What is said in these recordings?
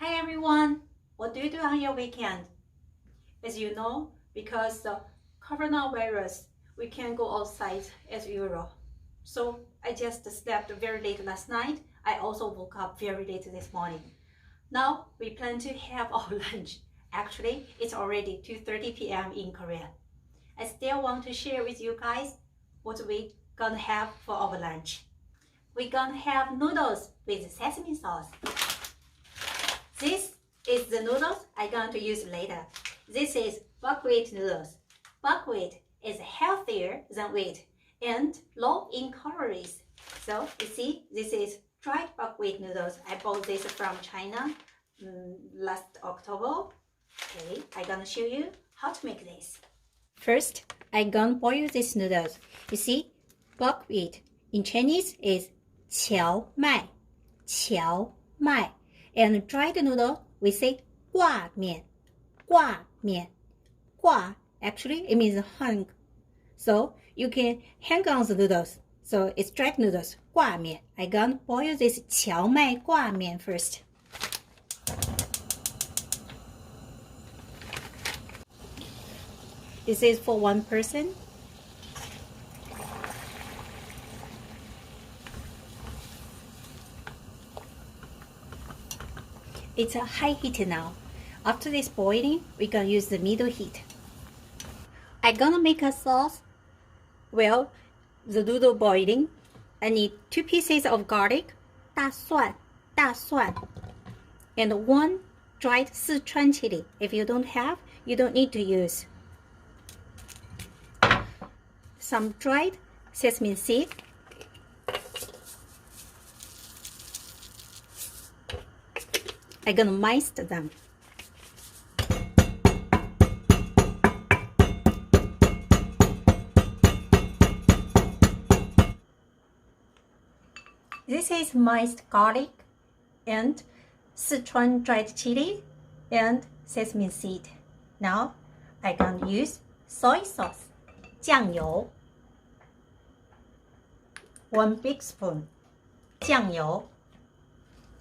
Hi everyone, what do you do on your weekend? As you know, because the coronavirus, we can't go outside as usual. So I just slept very late last night. I also woke up very late this morning. Now we plan to have our lunch. Actually, it's already 2:30 p.m. in Korea. I still want to share with you guys what we gonna have for our lunch. We're gonna have noodles with sesame sauce. This is the noodles I'm going to use later. This is buckwheat noodles. Buckwheat is healthier than wheat and low in calories. So you see, this is dried buckwheat noodles. I bought this from China last October. Okay, I'm gonna show you how to make this. First, I'm gonna boil these noodles. You see, buckwheat in Chinese is 荞麦, 荞麦. And dried noodle, we say 挂面, 挂面. 挂, actually, it means hang. So you can hang on the noodles. So it's dried noodles, 挂面. I'm gonna boil this 荞麦挂面 first. This is for one person. It's a high heat now. After this boiling, we're gonna use the middle heat. I'm gonna make a sauce. Well, the noodle boiling, I need 2 pieces of garlic, 大蒜, and 1 dried Sichuan chili. If you don't have, you don't need to use. Some dried sesame seed. I'm gonna mince them. This is minced garlic and Sichuan dried chili and sesame seed. Now I'm gonna use soy sauce, 酱油, 1 big spoon, 酱油.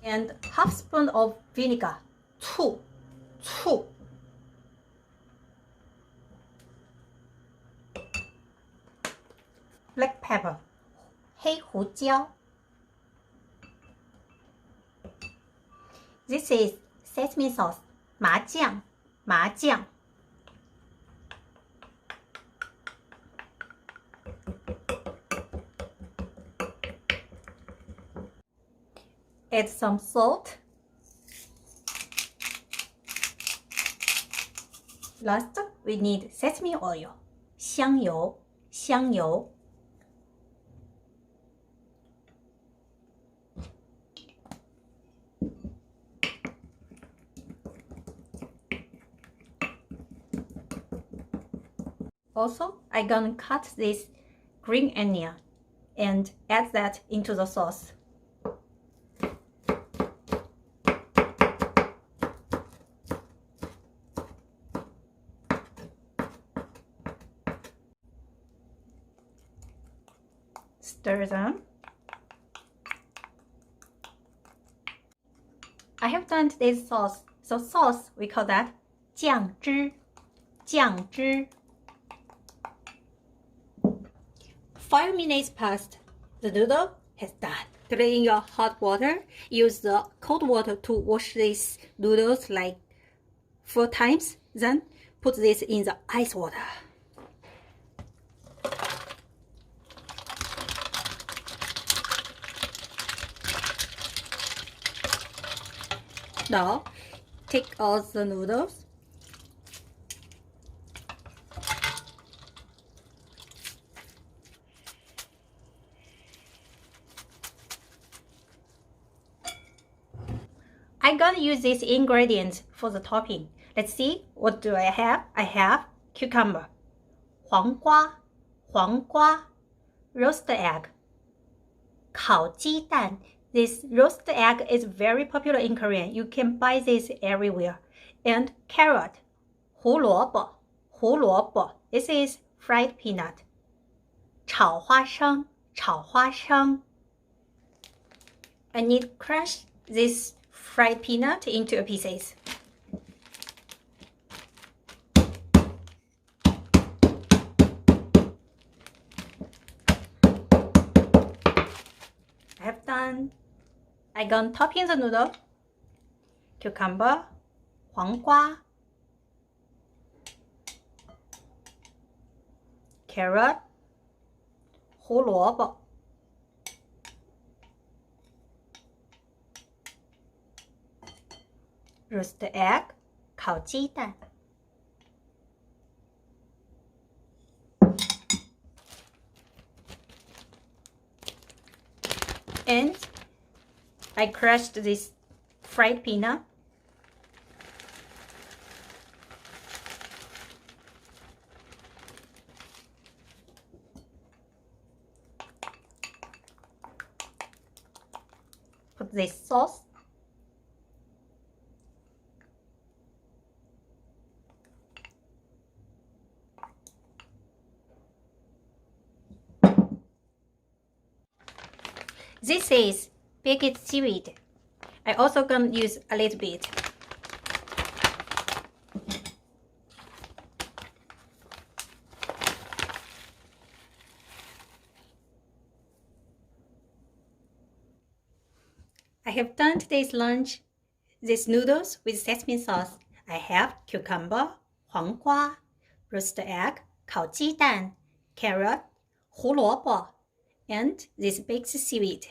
And half spoon of vinegar, 醋, black pepper, 黑胡椒. This is sesame sauce, 麻酱. Add some salt. Last, we need sesame oil, 香油. Also, I'm gonna cut this green onion and add that into the sauce. Stir them. I have done this sauce. So sauce, we call that 酱汁. 5 minutes passed. The noodle has done. Put it in your hot water. Use the cold water to wash these noodles like 4 times. Then put this in the ice water. Now, take out the noodles. I'm gonna use these ingredients for the topping. Let's see, what do I have? I have cucumber, 黄瓜, roast egg, 烤鸡蛋. This roast egg is very popular in Korea. You can buy this everywhere. And carrot, 胡萝卜. This is fried peanut. 炒花生. I need crush this fried peanut into pieces. I have done. I gonna topping the noodle, cucumber, 黄瓜, carrot, 胡萝卜, roast egg, 烤鸡蛋. And I crushed this fried peanut. Put this sauce. This is baked seaweed. I also gonna use a little bit. I have done today's lunch. These noodles with sesame sauce. I have cucumber, 黄瓜, roast egg, 烤鸡蛋, carrot, 胡萝卜, and this baked seaweed,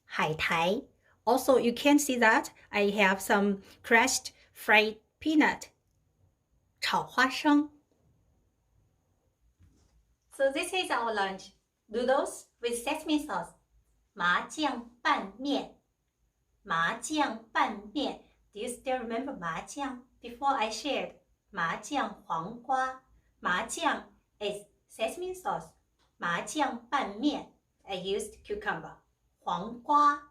海苔. Also, you can see that I have some crushed fried peanut, 炒花生. So this is our lunch. Noodles with sesame sauce, 麻酱拌面. 麻酱拌面. Do you still remember 麻酱? Before I shared 麻酱黄瓜. 麻酱 is sesame sauce. 麻酱拌面 I used cucumber. 黄瓜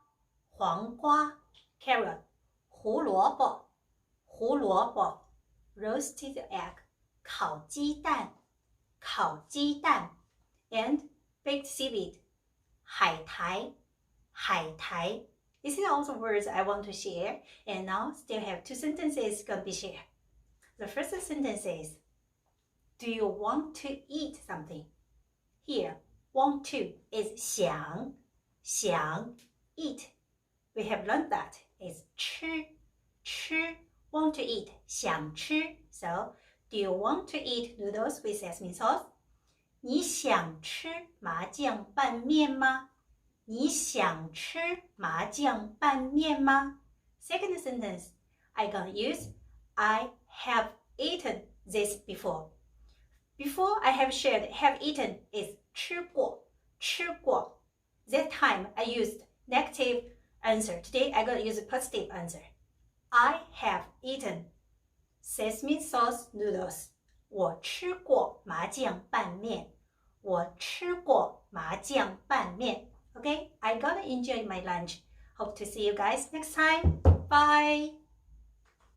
carrot. 胡萝卜 roasted egg. 烤鸡蛋 and baked seaweed. 海苔. These are also words I want to share, and now still have two sentences gonna be shared. The first sentence is, do you want to eat something? Here, want to is 想 eat. We have learned that is 吃 want to eat 想吃. So, do you want to eat noodles with sesame sauce? 你想吃麻酱拌面吗？你想吃麻酱拌面吗？ Second sentence, I gonna use I have eaten this before. Before I have shared have eaten is 吃过. That time I used negative answer. Today I gonna use a positive answer. I have eaten sesame sauce noodles. 我吃过麻酱拌面。我吃过麻酱拌面。Okay, I gotta enjoy my lunch. Hope to see you guys next time. Bye.